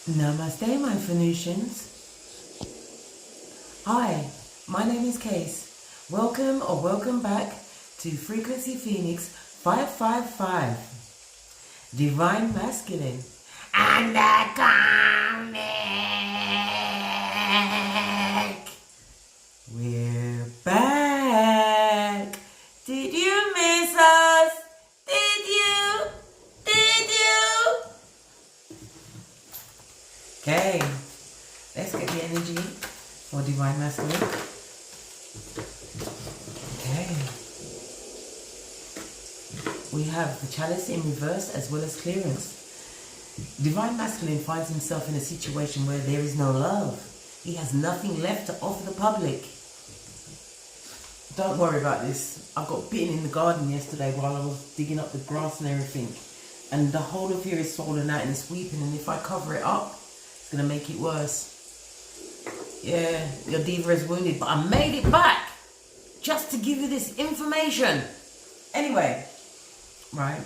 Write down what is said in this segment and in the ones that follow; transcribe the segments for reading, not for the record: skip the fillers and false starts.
Namaste, my Phoenicians. Hi, my name is Case. Welcome or welcome back to Frequency Phoenix 555, Divine Masculine, and the Karmic. We're back. Did you miss us? Did you? Okay, let's get the energy for Divine Masculine. Okay. We have the chalice in reverse as well as clearance. Divine Masculine finds himself in a situation where there is no love. He has nothing left to offer the public. Don't worry about this. I got bitten in the garden yesterday while I was digging up the grass and everything. And the whole of here is swollen out and it's weeping, and if I cover it up, it's going to make it worse. Yeah, your diva is wounded, but I made it back just to give you this information. Anyway, right.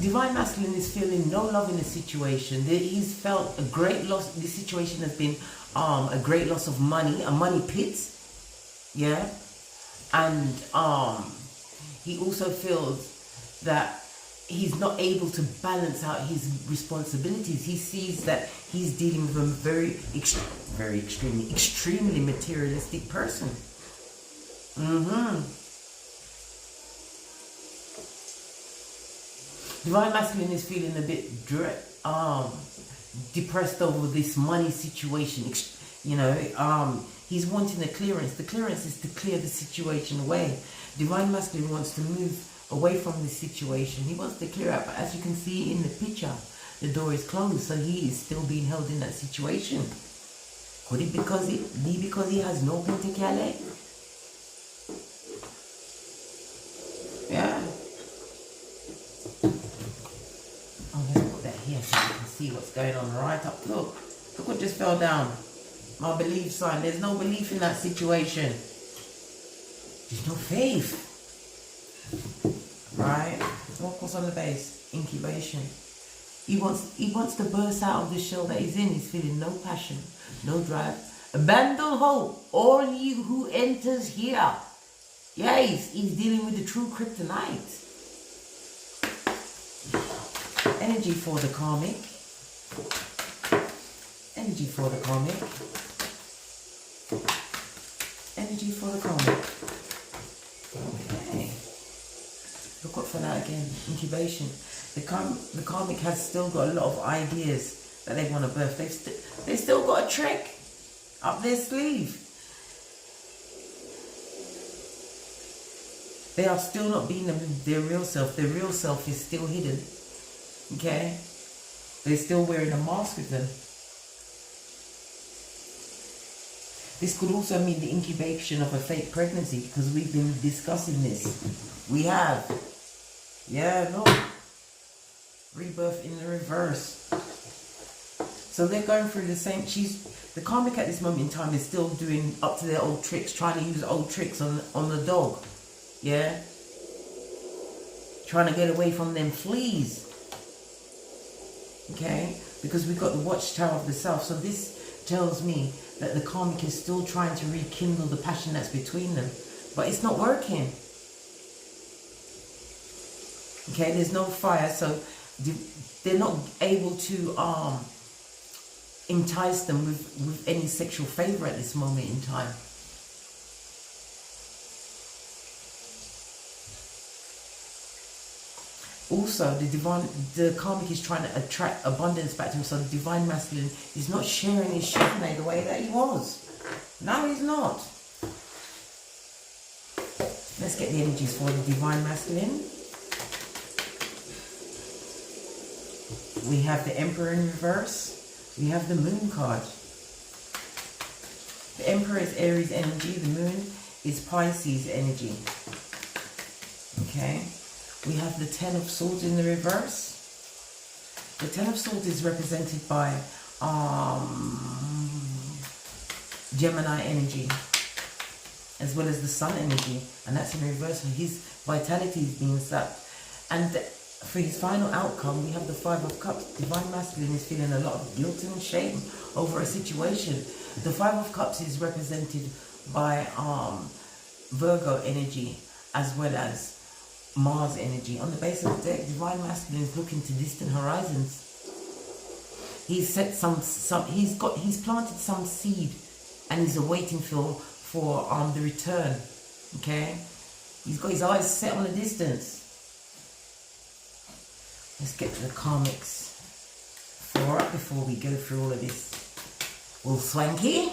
Divine Masculine is feeling no love in the situation. He's felt a great loss. This situation has been a great loss of money, a money pit. Yeah. And he also feels that he's not able to balance out his responsibilities. He sees that he's dealing with a extremely materialistic person. Divine Masculine is feeling a bit depressed over this money situation. He's wanting a clearance. The clearance is to clear the situation away. Divine Masculine wants to move away from this situation. He wants to clear out, but as you can see in the picture, the door is closed, so he is still being held in that situation. Could it be because he has no pentacale? Yeah. Oh, let's put that here so you can see what's going on right up. Look what just fell down. My belief sign. There's no belief in that situation. There's no faith. Right? What goes on the base? Incubation. He wants to burst out of the shell that he's in. He's feeling no passion, no drive. Abandon hope, all you who enters here. Yeah, he's dealing with the true kryptonite. Energy for the karmic. Energy for the karmic. Energy for the karmic. Okay. Look up for that again. Incubation. The karmic has still got a lot of ideas that they want to birth. They've still got a trick up their sleeve. They are still not being their real self. Their real self is still hidden. Okay? They're still wearing a mask with them. This could also mean the incubation of a fake pregnancy, because we've been discussing this. We have. Yeah, look. Rebirth in the reverse. So they're going through the same. The karmic at this moment in time is still doing up to their old tricks, trying to use old tricks on the dog. Yeah? Trying to get away from them fleas. Okay? Because we've got the watchtower of the self. So this tells me that the karmic is still trying to rekindle the passion that's between them. But it's not working. Okay? There's no fire. So they're not able to entice them with any sexual favor at this moment in time. Also, the karmic is trying to attract abundance back to him, so the divine masculine is not sharing his Chardonnay the way that he was. No, he's not. Let's get the energies for the divine masculine. We have the Emperor in reverse. We have the Moon card. The Emperor is Aries energy. The Moon is Pisces energy. Okay. We have the Ten of Swords in the reverse. The Ten of Swords is represented by Gemini energy, as well as the Sun energy, and that's in reverse. So his vitality is being sapped. And For his final outcome, we have the Five of Cups. Divine Masculine is feeling a lot of guilt and shame over a situation. The Five of Cups is represented by Virgo energy as well as Mars energy. On the base of the deck, Divine Masculine is looking to distant horizons. He's set he's planted some seed and he's awaiting for the return. Okay? He's got his eyes set on the distance. Let's get to the karmics for it before we go through all of this. All swanky.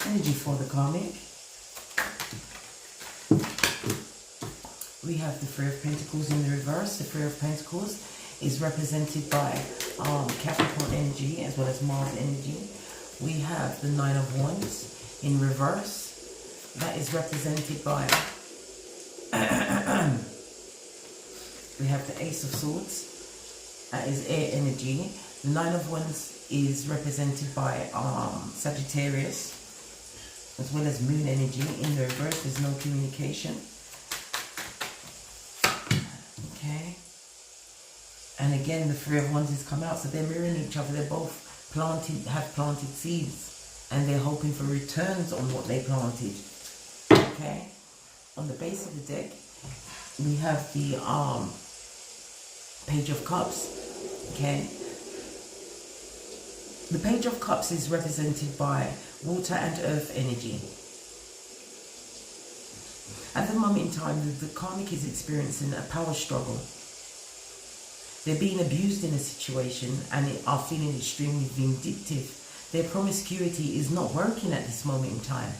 Energy for the karmic. We have the Three of Pentacles in the reverse. The Three of Pentacles is represented by Capricorn energy as well as Mars energy. We have the Nine of Wands in reverse. That is represented by we have the Ace of Swords. That is air energy. The Nine of Wands is represented by Sagittarius as well as moon energy. In the reverse, there's no communication. Okay. And again, the Three of Wands has come out, so they're mirroring each other. They're both have planted seeds, and they're hoping for returns on what they planted. Okay. On the base of the deck, we have the Page of Cups. Okay. The Page of Cups is represented by water and earth energy. At the moment in time, the karmic is experiencing a power struggle. They're being abused in a situation and are feeling extremely vindictive. Their promiscuity is not working at this moment in time.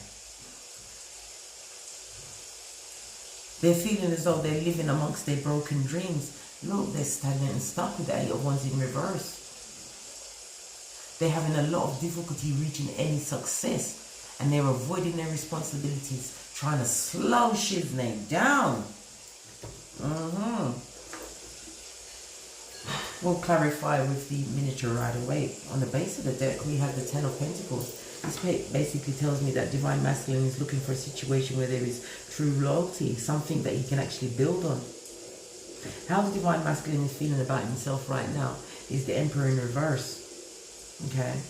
They're feeling as though they're living amongst their broken dreams. Look, they're standing and stuck with the Eight of Wands in reverse. They're having a lot of difficulty reaching any success, and they're avoiding their responsibilities, trying to slow shivney down. We'll clarify with the miniature right away. On the base of the deck, we have the Ten of Pentacles. This basically tells me that Divine Masculine is looking for a situation where there is true loyalty, something that he can actually build on. How the Divine Masculine is feeling about himself right now is the Emperor in reverse. Okay.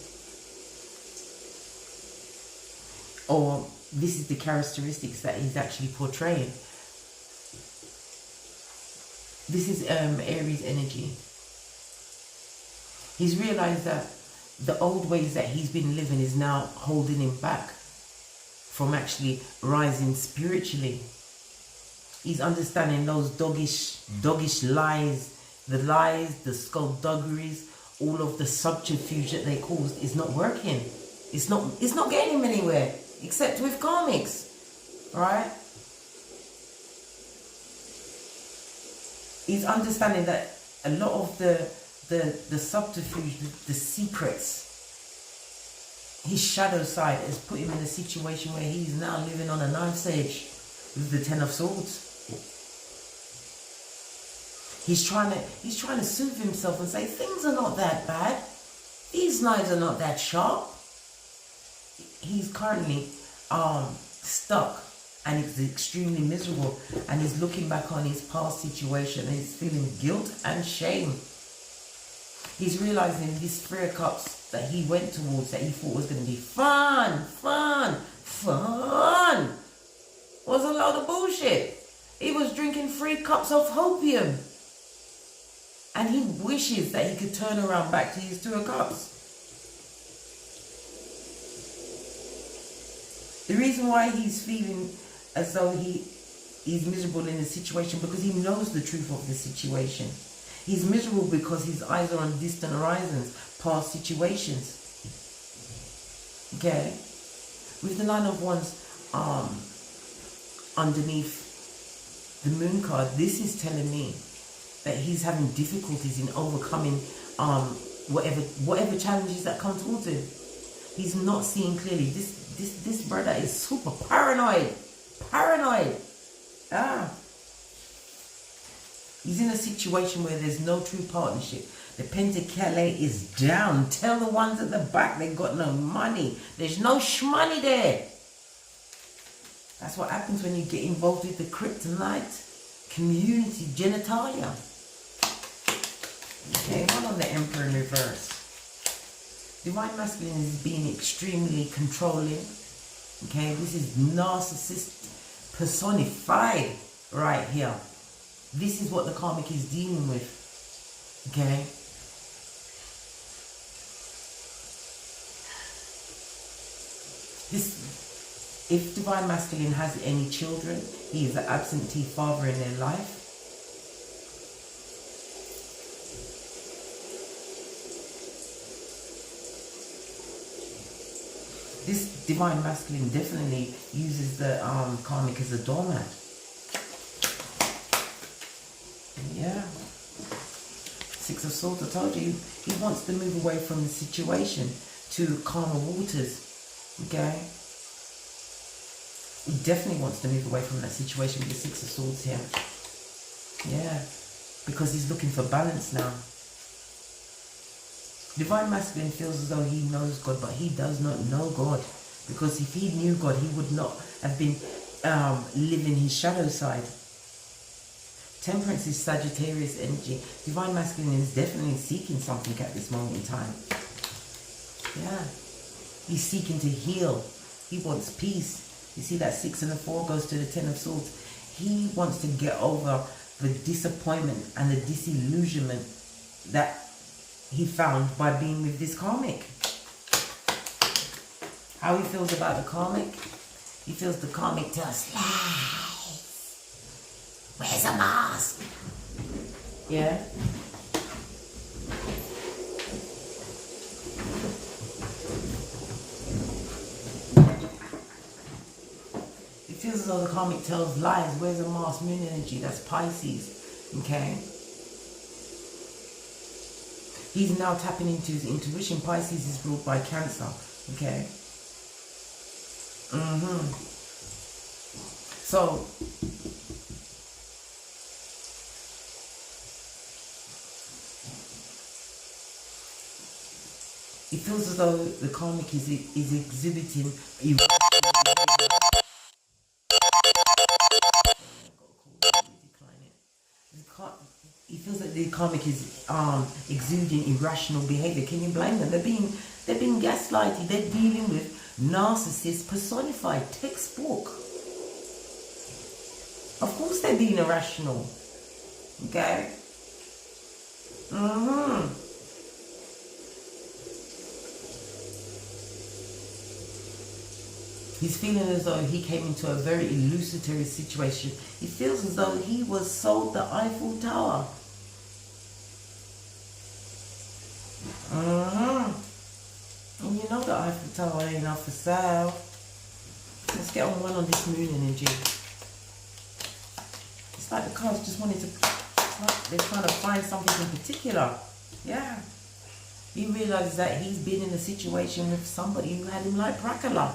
Or this is the characteristics that he's actually portraying. This is Aries energy. He's realized that the old ways that he's been living is now holding him back from actually rising spiritually. He's understanding those doggish lies, the skullduggeries, all of the subterfuge that they caused is not working. It's not getting him anywhere, except with karmics. Alright? He's understanding that a lot of the subterfuge, the secrets, his shadow side has put him in a situation where he's now living on a knife's edge with the Ten of Swords. He's trying to soothe himself and say things are not that bad. These knives are not that sharp. He's currently stuck and he's extremely miserable, and he's looking back on his past situation and he's feeling guilt and shame. He's realizing this Three of Cups that he went towards, that he thought was going to be fun, was a load of bullshit. He was drinking 3 cups of opium. And he wishes that he could turn around back to his Two of Cups. The reason why he's feeling as though he's miserable in the situation, because he knows the truth of the situation. He's miserable because his eyes are on distant horizons, past situations. Okay? With the Nine of Wands underneath the Moon card, this is telling me that he's having difficulties in overcoming whatever challenges that come towards him. He's not seeing clearly. This brother is super paranoid. He's in a situation where there's no true partnership. The Pentacle is down. Tell the ones at the back they got no money. There's no shmoney there. That's what happens when you get involved with the kryptonite. community genitalia. Okay, one on the Emperor in reverse. Divine Masculine is being extremely controlling. Okay, this is narcissist personified right here. This is what the karmic is dealing with. Okay. This, if Divine Masculine has any children, he is an absentee father in their life. This Divine Masculine definitely uses the karmic as a doormat. Yeah. Six of Swords, I told you, he wants to move away from the situation to calmer waters. Okay? He definitely wants to move away from that situation with the Six of Swords here. Yeah. Because he's looking for balance now. Divine Masculine feels as though he knows God, but he does not know God. Because if he knew God, he would not have been living his shadow side. Temperance is Sagittarius energy. Divine Masculine is definitely seeking something at this moment in time. Yeah. He's seeking to heal. He wants peace. You see that 6 and the 4 goes to the 10 of Swords. He wants to get over the disappointment and the disillusionment that he found by being with this karmic. How he feels about the karmic? He feels the karmic tells lies. Where's a mask? Yeah. It feels as though the karmic tells lies. Where's a mask? Moon energy. That's Pisces. Okay. He's now tapping into his intuition. Pisces is ruled by Cancer. Okay. So it feels as though the karmic is exhibiting he feels that the karmic is exuding irrational behavior. Can you blame them? They're being gaslighted. They're dealing with narcissists personified, textbook. Of course they're being irrational. Okay? He's feeling as though he came into a very illusory situation. He feels as though he was sold the Eiffel Tower. And you know the Eiffel Tower ain't up for sale. Let's get on one on this moon energy. It's like the cards just wanted to, they're trying to find something in particular. Yeah. He realizes that he's been in a situation with somebody who had him like Prakala.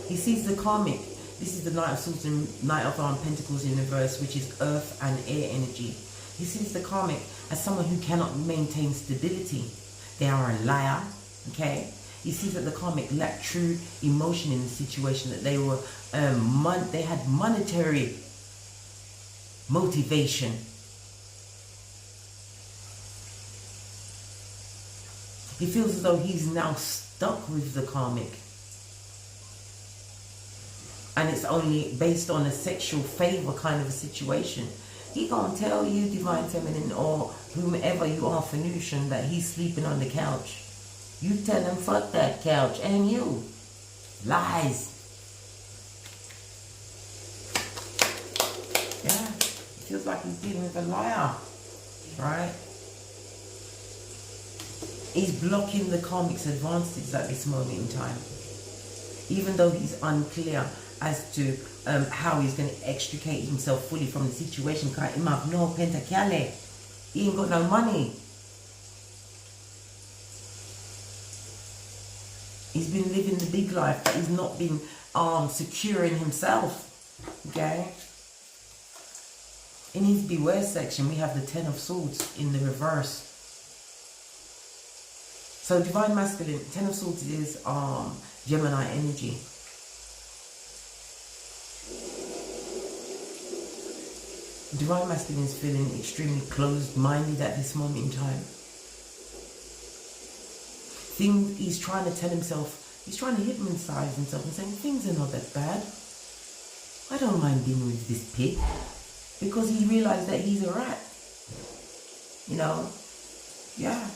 He sees the karmic. This is the Knight of Swords and Knight of Pentacles in reverse, which is earth and air energy. He sees the karmic as someone who cannot maintain stability. They are a liar, okay? He sees that the karmic lacked true emotion in the situation, that they were, they had monetary motivation. He feels as though he's now stuck with the karmic. And it's only based on a sexual favor kind of a situation. He gonna tell you, Divine Feminine, or whomever you are, Phoenician, that he's sleeping on the couch. You tell him, fuck that couch, and you. Lies. Yeah, it feels like he's dealing with a liar, right? He's blocking the karmic's advances at this moment in time. Even though he's unclear as to how he's going to extricate himself fully from the situation. He have no pentakale. He ain't got no money. He's been living the big life, but he's not been secure in himself. Okay? In his Beware section, we have the 10 of Swords in the reverse. So Divine Masculine, 10 of Swords is Gemini energy. Divine Masculine is feeling extremely closed-minded at this moment in time. He's trying to tell himself, he's trying to hypnotize himself and saying things are not that bad. I don't mind dealing with this pig, because he realized that he's a rat. You know, yeah.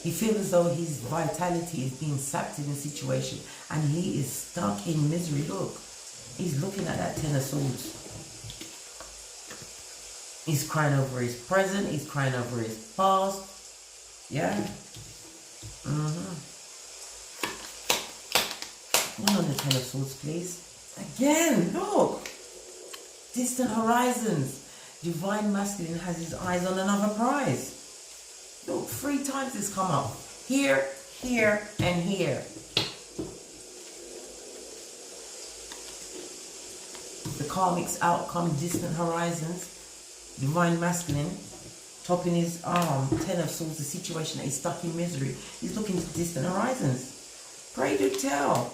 He feels as though his vitality is being sapped in the situation and he is stuck in misery. Look, he's looking at that Ten of Swords. He's crying over his present, he's crying over his past. Yeah. One on the Ten of Swords, please. Again, look. Distant horizons. Divine Masculine has his eyes on another prize. Look, 3 times it's come up. Here, here, and here. The Karmic's outcome, distant horizons. Divine Masculine, topping his arm, Ten of Swords, the situation that he's stuck in misery. He's looking to distant horizons. Pray do tell.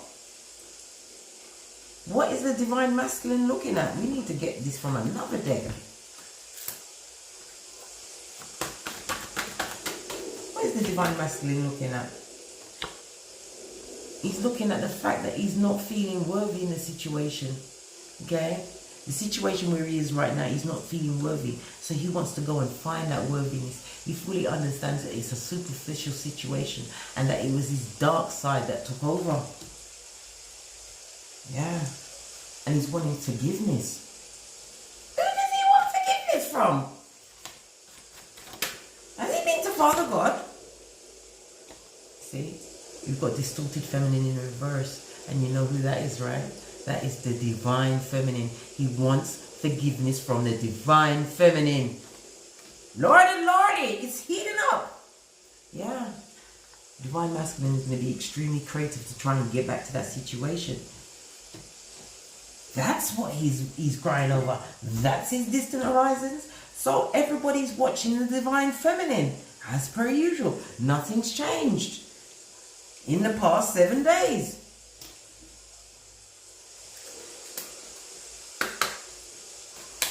What is the Divine Masculine looking at? We need to get this from another deck. What is the Divine Masculine looking at? He's looking at the fact that he's not feeling worthy in the situation. Okay? The situation where he is right now, he's not feeling worthy. So he wants to go and find that worthiness. He fully understands that it's a superficial situation and that it was his dark side that took over. Yeah. And he's wanting forgiveness. Who does he want forgiveness from? Has he been to Father God? See? You've got distorted feminine in reverse. And you know who that is, right? That is the Divine Feminine. He wants forgiveness from the Divine Feminine. Lordy, Lordy, it's heating up. Yeah. Divine Masculine is going to be extremely creative to try and get back to that situation. That's what he's crying over. That's his distant horizons. So everybody's watching the Divine Feminine. As per usual. Nothing's changed in the past 7 days.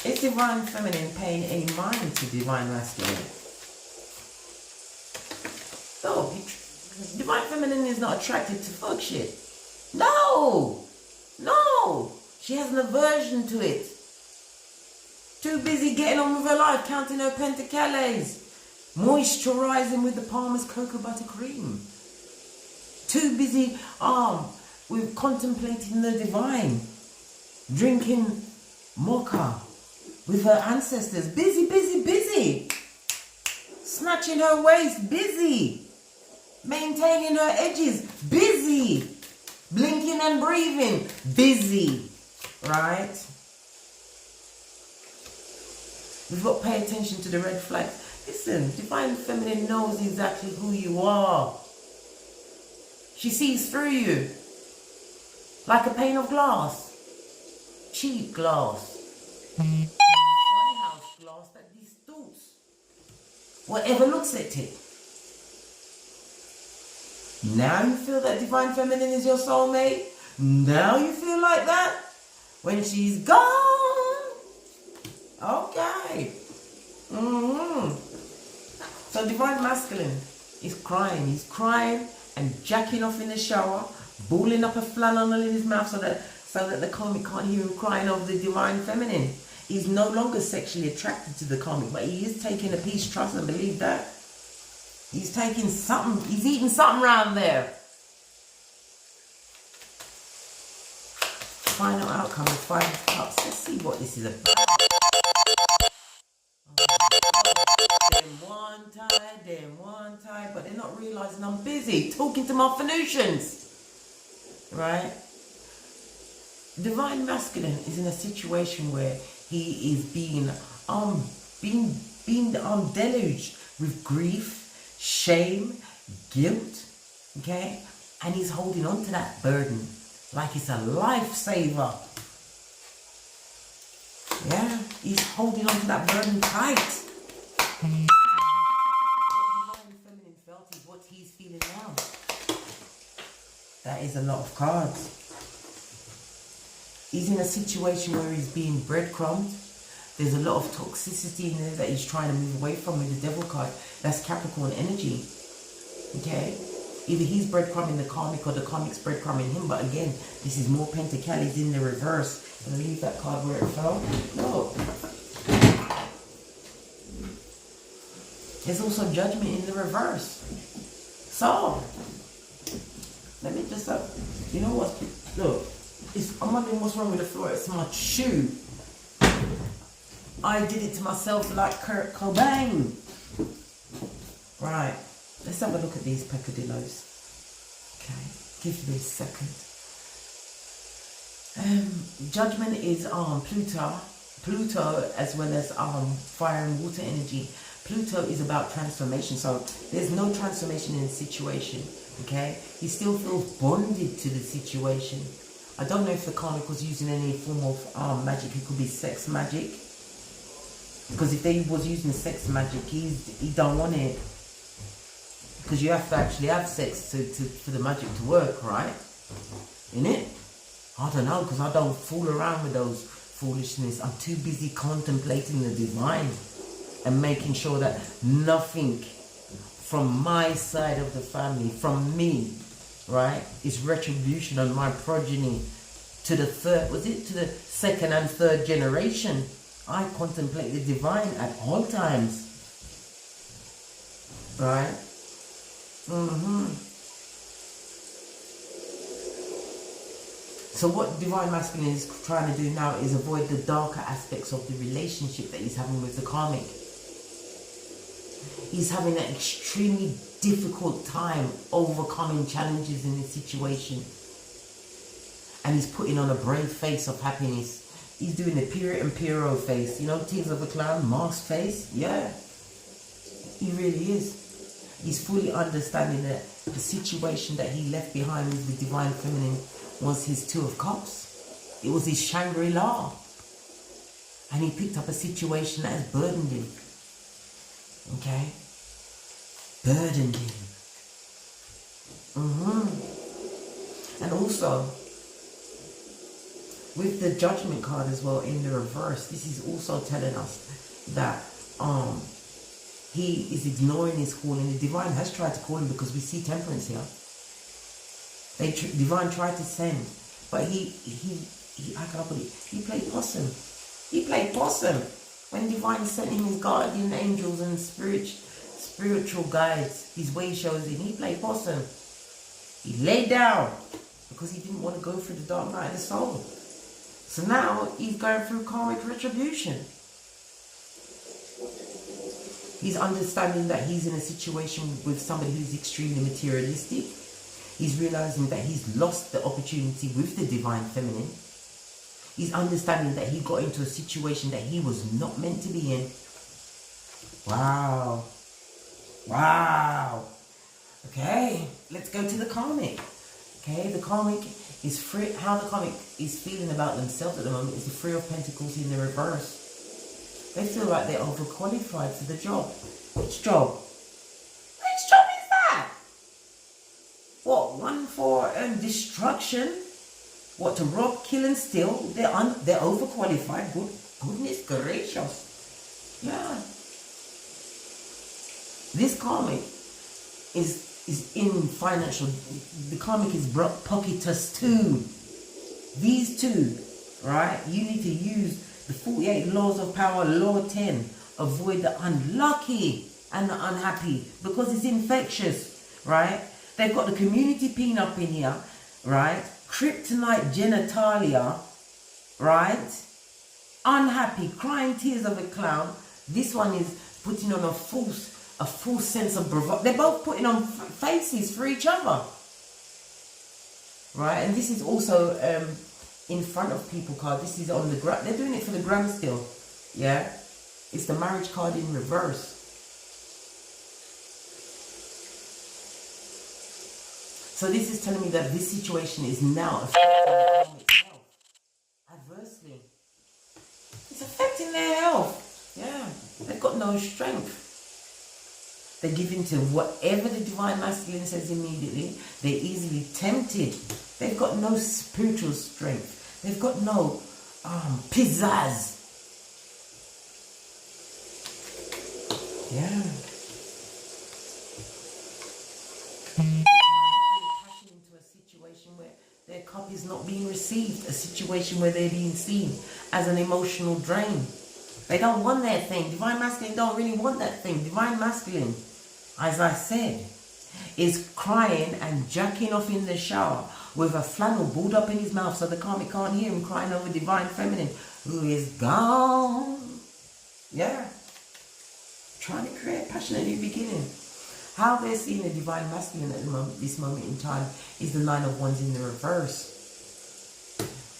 Is Divine Feminine paying any mind to Divine Masculine? No, Divine Feminine is not attracted to fuck shit. No! No! She has an aversion to it. Too busy getting on with her life, counting her pentacales. Moisturizing with the Palmer's cocoa butter cream. Too busy with contemplating the divine. Drinking mocha with her ancestors. Busy, busy, busy. Snatching her waist. Busy. Maintaining her edges. Busy. Blinking and breathing. Busy. Right? We've got to pay attention to the red flags. Listen, Divine Feminine knows exactly who you are. She sees through you. Like a pane of glass. Cheap glass. Funny house glass that distorts whatever looks at it. Now you feel that Divine Feminine is your soulmate? Now you feel like that? When she's gone? Okay. So Divine Masculine is crying. He's crying and jacking off in the shower, balling up a flannel in his mouth so that the Karmic can't hear him crying over the Divine Feminine. He's no longer sexually attracted to the Karmic, but he is taking a piece, trust and believe that. He's taking something, he's eating something around there. Final outcome is 5 of Cups. Let's see what this is about. Them one time, but they're not realizing I'm busy talking to my Phoenicians. Right? Divine Masculine is in a situation where he is being deluged with grief, shame, guilt, okay? And he's holding on to that burden like it's a lifesaver. Yeah, he's holding on to that burden tight. What Divine Feminine felt is what he's feeling now. That is a lot of cards. He's in a situation where he's being breadcrumbed. There's a lot of toxicity in there that he's trying to move away from with the devil card. That's Capricorn energy. Okay? Either he's breadcrumbing the karmic or the karmic's breadcrumbing him. But again, this is more Pentacles in the reverse. I'm going to leave that card where it fell. Look. There's also Judgment in the reverse. So, let me just, you know what? Look, I'm wondering what's wrong with the floor. It's my shoe. I did it to myself like Kurt Cobain. Right, let's have a look at these peccadillos. Okay, give me a second. Judgment is Pluto as well as fire and water energy. Pluto is about transformation, so there's no transformation in the situation. Okay, he still feels bonded to the situation. I don't know if the karmic was using any form of magic. It could be sex magic, because if they was using sex magic, he don't want it, because you have to actually have sex for the magic to work, right? Innit? I don't know, because I don't fool around with those foolishness. I'm too busy contemplating the divine and making sure that nothing from my side of the family, from me, right, is retribution on my progeny to the to the second and third generation. I contemplate the divine at all times, right? So what Divine Masculine is trying to do now is avoid the darker aspects of the relationship that he's having with the karmic. He's having an extremely difficult time overcoming challenges in this situation. And he's putting on a brave face of happiness. He's doing the Period and Pierrot face. You know, Tears of a Clown, mask face. Yeah. He really is. He's fully understanding that the situation that he left behind with the Divine Feminine was his Two of Cups. It was his Shangri-La. And he picked up a situation that has burdened him. Okay? Burdened him. And also, with the Judgment card as well in the reverse, this is also telling us that he is ignoring his calling. The Divine has tried to call him, because we see Temperance here. Divine tried to send, but he how can I put it? He played possum. He played possum. When Divine sent him his guardian angels and spiritual guides, his way shows him, he played possum. He laid down because he didn't want to go through the dark night of the soul. So now he's going through karmic retribution. He's understanding that he's in a situation with somebody who's extremely materialistic. He's realizing that he's lost the opportunity with the Divine Feminine. He's understanding that he got into a situation that he was not meant to be in. Wow. Wow. Okay, let's go to the karmic. Okay, the karmic is free. How the karmic is feeling about themselves at the moment is the Three of Pentacles in the reverse. They feel like they're overqualified for the job. Which job? Which job is that? What, one for destruction? What, to rob, kill and steal? They're overqualified. Goodness gracious. Yeah. This karmic is in financial. The karmic is pocketous too. These two, right? You need to use the 48 laws of power, law 10. Avoid the unlucky and the unhappy, because it's infectious, right? They've got the community pin up in here, right? Kryptonite genitalia, right? Unhappy, crying tears of a clown. This one is putting on a false sense of bravado. They're both putting on faces for each other, right? And this is also in front of people card. This is on the gram. They're doing it for the gram still, yeah. It's the marriage card in reverse. So this is telling me that this situation is now affecting their health adversely. It's affecting their health. Yeah, they've got no strength. They're given to whatever the Divine Masculine says immediately. They're easily tempted. They've got no spiritual strength. They've got no pizzazz. Yeah. Passion into a situation where their cup is not being received, a situation where they're being seen as an emotional drain. They don't want that thing. Divine Masculine don't really want that thing. Divine Masculine, as I said, is crying and jacking off in the shower with a flannel balled up in his mouth so the Karmic can't hear him crying over Divine Feminine, who is gone. Yeah. Trying to create passion at the beginning. How they're seeing the Divine Masculine at the moment, this moment in time, is the 9 of Wands in the reverse.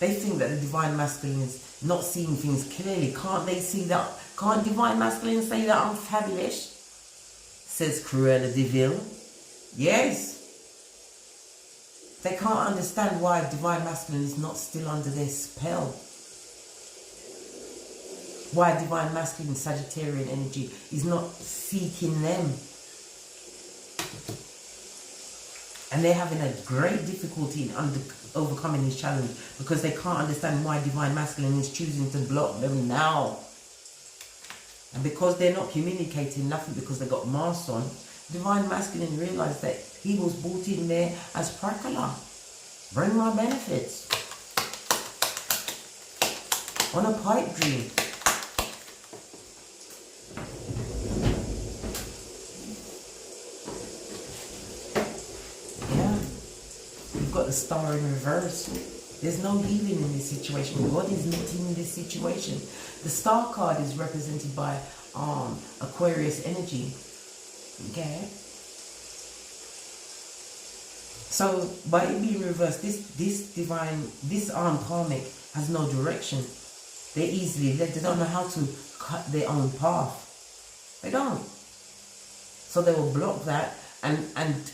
They think that the Divine Masculine is not seeing things clearly. Can't they see that? Can't Divine Masculine say that I'm fabulous? Says Cruella de Vil. Yes. They can't understand why Divine Masculine is not still under their spell. Why Divine Masculine Sagittarian energy is not seeking them. And they're having a great difficulty in overcoming this challenge because they can't understand why Divine Masculine is choosing to block them now. And because they're not communicating nothing because they got masks on, Divine Masculine realized that he was brought in there as Prakala. Bring my benefits. On a pipe dream. Got the Star in reverse. There's no healing in this situation. God is not in this situation. The Star card is represented by Aquarius energy. Okay. So by it being reversed, this Karmic has no direction. They don't know how to cut their own path. They don't. So they will block that and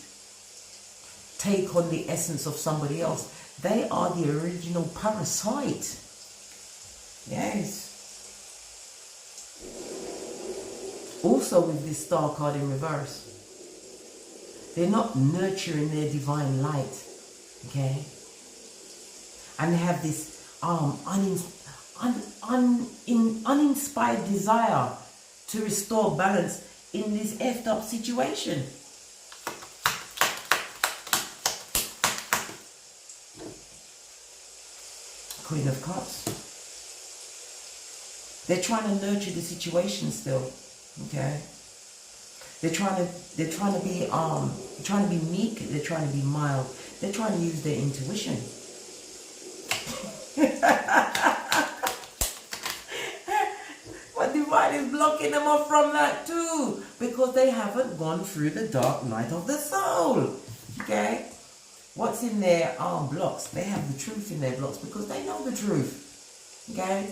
take on the essence of somebody else. They are the original parasite. Yes. Also with this Star card in reverse, they're not nurturing their divine light. Okay. And they have this uninspired desire to restore balance in this effed up situation. Queen of Cups. They're trying to nurture the situation still. Okay. They're trying to be meek. They're trying to be mild. They're trying to use their intuition. But Divine is blocking them off from that too, because they haven't gone through the dark night of the soul. Okay. What's in their blocks? They have the truth in their blocks because they know the truth. Okay?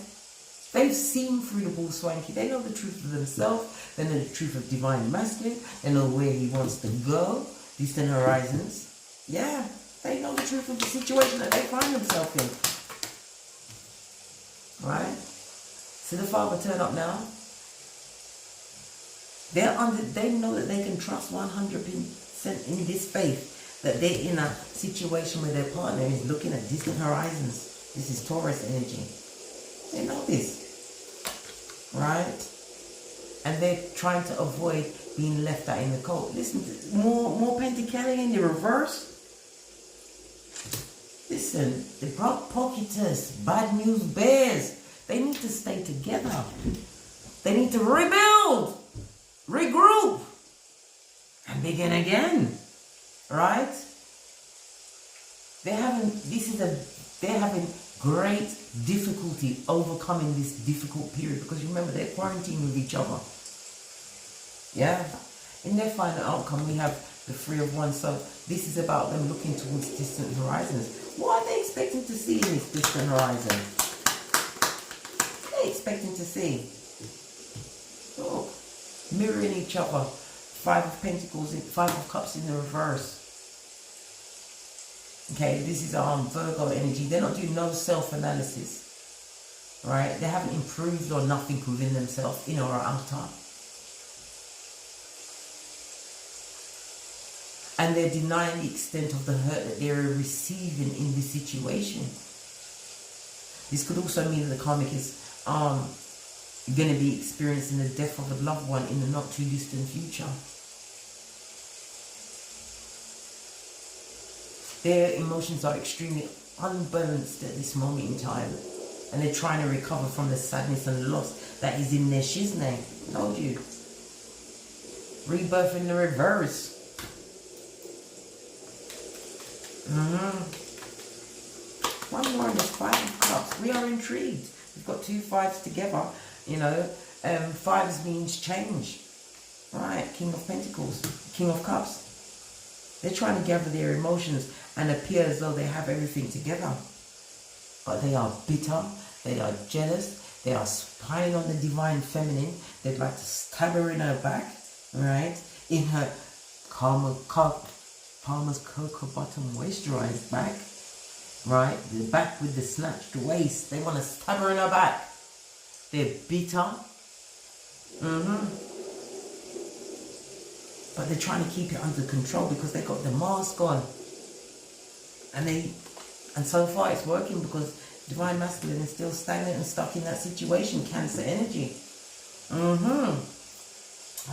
They've seen through the bull swanky. They know the truth of themselves. They know the truth of Divine Masculine. They know where he wants to go. Distant horizons. Yeah. They know the truth of the situation that they find themselves in. Right? See the Father turn up now? They know that they can trust 100% in this faith. That they're in a situation where their partner is looking at distant horizons. This is Taurus energy. They know this. Right? And they're trying to avoid being left out in the cold. Listen, more Pentacles in the reverse. Listen, the pocketers, bad news bears, they need to stay together. They need to rebuild, regroup, and begin again. Right? They're having great difficulty overcoming this difficult period because remember they're quarantined with each other. Yeah. In their final outcome we have the Three of Wands. So this is about them looking towards distant horizons. What are they expecting to see in this distant horizon? What are they expecting to see? Oh, mirroring each other. Five of Pentacles, Five of Cups in the reverse. Okay, this is Virgo energy. They're not doing no self-analysis. Right? They haven't improved or nothing within themselves, inner or outer. And they're denying the extent of the hurt that they're receiving in this situation. This could also mean that the karmic is going to be experiencing the death of a loved one in the not too distant future. Their emotions are extremely unbalanced at this moment in time, and they're trying to recover from the sadness and loss that is in their shiznay. Told you. Rebirth in the reverse. One more in this 5 of Cups. We are intrigued. We've got 2 5s together. You know, 5s means change. Right, King of Pentacles, King of Cups. They're trying to gather their emotions and appear as though they have everything together. But they are bitter, they are jealous, they are spying on the divine feminine. They'd like to stab her in her back, right? In her Palmer's cocoa bottom moisturized back, right? The back with the snatched waist. They want to stab her in her back. They're bitter. But they're trying to keep it under control because they got the mask on. And so far it's working because divine masculine is still stagnant and stuck in that situation. Cancer energy.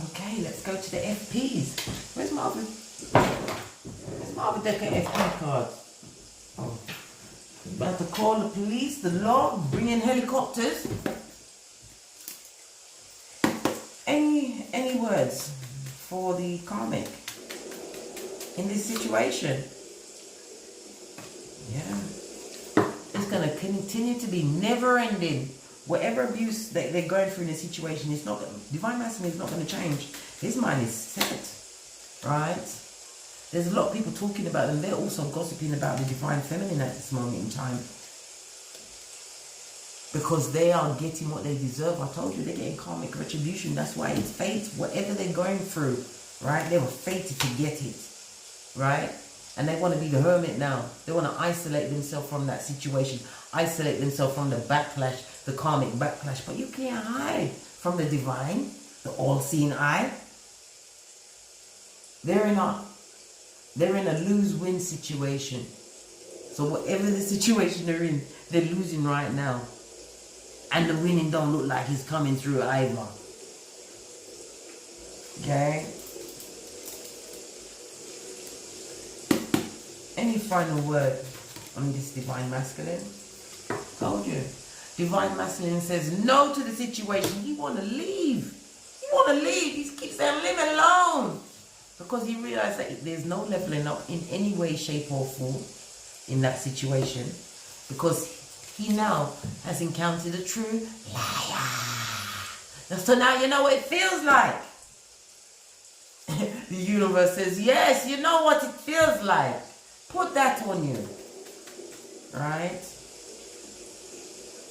Okay, let's go to the FPs. Where's my other deck of FP cards? Oh. About to call the police, the law, bring in helicopters. Any words for the karmic in this situation? Yeah. It's going to continue to be never-ending. Whatever abuse that they're going through in the situation, is not, divine masculine is not going to change. His mind is set, right? There's a lot of people talking about them. They're also gossiping about the divine feminine at this moment in time. Because they are getting what they deserve. I told you, they're getting karmic retribution. That's why it's fate. Whatever they're going through, right? They were fated to get it, right? And they want to be the hermit now. They want to isolate themselves from that situation. Isolate themselves from the backlash, the karmic backlash. But you can't hide from the divine, the all-seeing eye. They're in a lose-win situation. So whatever the situation they're in, they're losing right now. And the winning don't look like it's coming through either. Okay? Any final word on this divine masculine? Told you. Divine masculine says no to the situation. He want to leave. He want to leave. He keeps saying, leave me alone. Because he realized that there's no leveling up in any way, shape or form in that situation. Because he now has encountered a true liar. So now you know what it feels like. The universe says, yes, you know what it feels like. Put that on you. Right?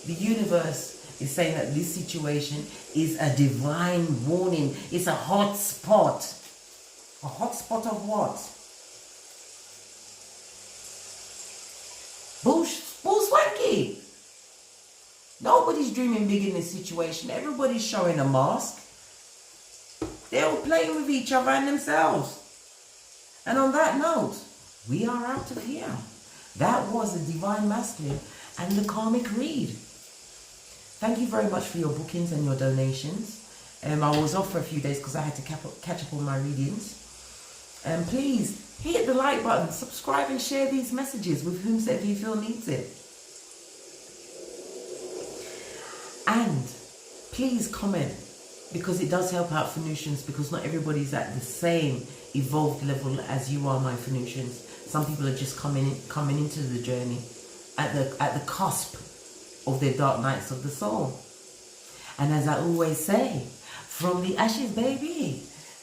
The universe is saying that this situation is a divine warning. It's a hot spot. A hot spot of what? Bull swanky. Nobody's dreaming big in this situation. Everybody's showing a mask. They're all playing with each other and themselves. And on that note, we are out of here. That was the divine masculine and the karmic read. Thank you very much for your bookings and your donations. I was off for a few days because I had to catch up on my readings. And please hit the like button, subscribe and share these messages with whomsoever you feel needs it. And please comment, because it does help out Phoenicians, because not everybody's at the same evolved level as you are, my Phoenicians. Some people are just coming into the journey at the cusp of their dark nights of the soul. And as I always say, from the ashes, baby,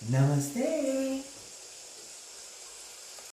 namaste.